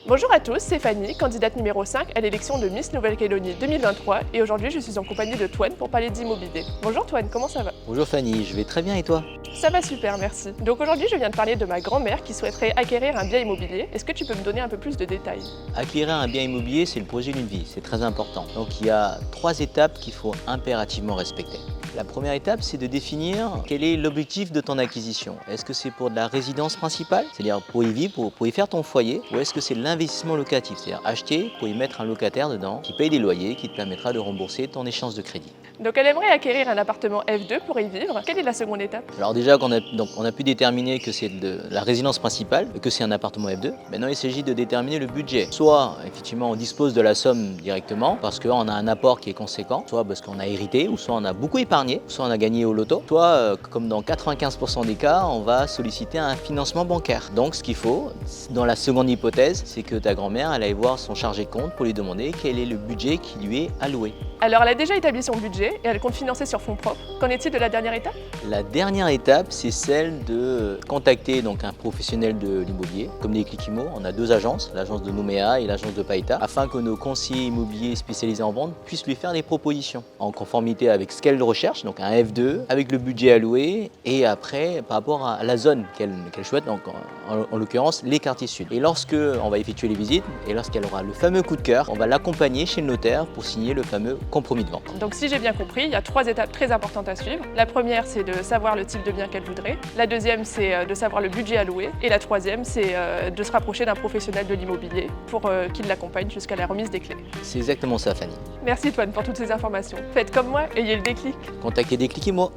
Bonjour à tous, c'est Fanny, candidate numéro 5 à l'élection de Miss Nouvelle-Calédonie 2023 et aujourd'hui je suis en compagnie de Toine pour parler d'immobilier. Bonjour Toine, comment ça va? Bonjour Fanny, je vais très bien et toi? Ça va super, merci. Donc aujourd'hui je viens de parler de ma grand-mère qui souhaiterait acquérir un bien immobilier. Est-ce que tu peux me donner un peu plus de détails? Acquérir un bien immobilier, c'est le projet d'une vie, c'est très important. Donc il y a 3 étapes qu'il faut impérativement respecter. La première étape, c'est de définir quel est l'objectif de ton acquisition. Est-ce que c'est pour de la résidence principale, c'est-à-dire pour y vivre, pour y faire ton foyer, ou est-ce que c'est l'investissement locatif, c'est-à-dire acheter pour y mettre un locataire dedans qui paye des loyers, qui te permettra de rembourser ton échéance de crédit. Donc elle aimerait acquérir un appartement F2 pour y vivre. Quelle est la seconde étape? Alors déjà on a pu déterminer que c'est de la résidence principale, que c'est un appartement F2. Maintenant il s'agit de déterminer le budget. Soit effectivement on dispose de la somme directement parce qu'on a un apport qui est conséquent, soit parce qu'on a hérité, ou soit on a beaucoup épargné, soit on a gagné au loto, soit comme dans 95% des cas, on va solliciter un financement bancaire. Donc ce qu'il faut, dans la seconde hypothèse, c'est que ta grand-mère elle aille voir son chargé de compte pour lui demander quel est le budget qui lui est alloué. Alors elle a déjà établi son budget et elle compte financer sur fonds propres. Qu'en est-il de la dernière étape? La dernière étape, c'est celle de contacter donc un professionnel de l'immobilier, comme les Cliquimo. On a 2 agences, l'agence de Nouméa et l'agence de Païta, afin que nos conseillers immobiliers spécialisés en vente puissent lui faire des propositions en conformité avec ce qu'elle recherche, donc un F2, avec le budget alloué et après par rapport à la zone qu'elle souhaite, donc en l'occurrence les quartiers sud. Et lorsque on va effectuer les visites et lorsqu'elle aura le fameux coup de cœur, on va l'accompagner chez le notaire pour signer le fameux compromis de vente. Donc si j'ai bien compris, il y a 3 étapes très importantes à suivre. La première, c'est de savoir le type de bien qu'elle voudrait. La deuxième, c'est de savoir le budget alloué. Et la troisième, c'est de se rapprocher d'un professionnel de l'immobilier pour qu'il l'accompagne jusqu'à la remise des clés. C'est exactement ça Fanny. Merci Toine pour toutes ces informations. Faites comme moi, ayez le déclic. Contactez des Cliquimo.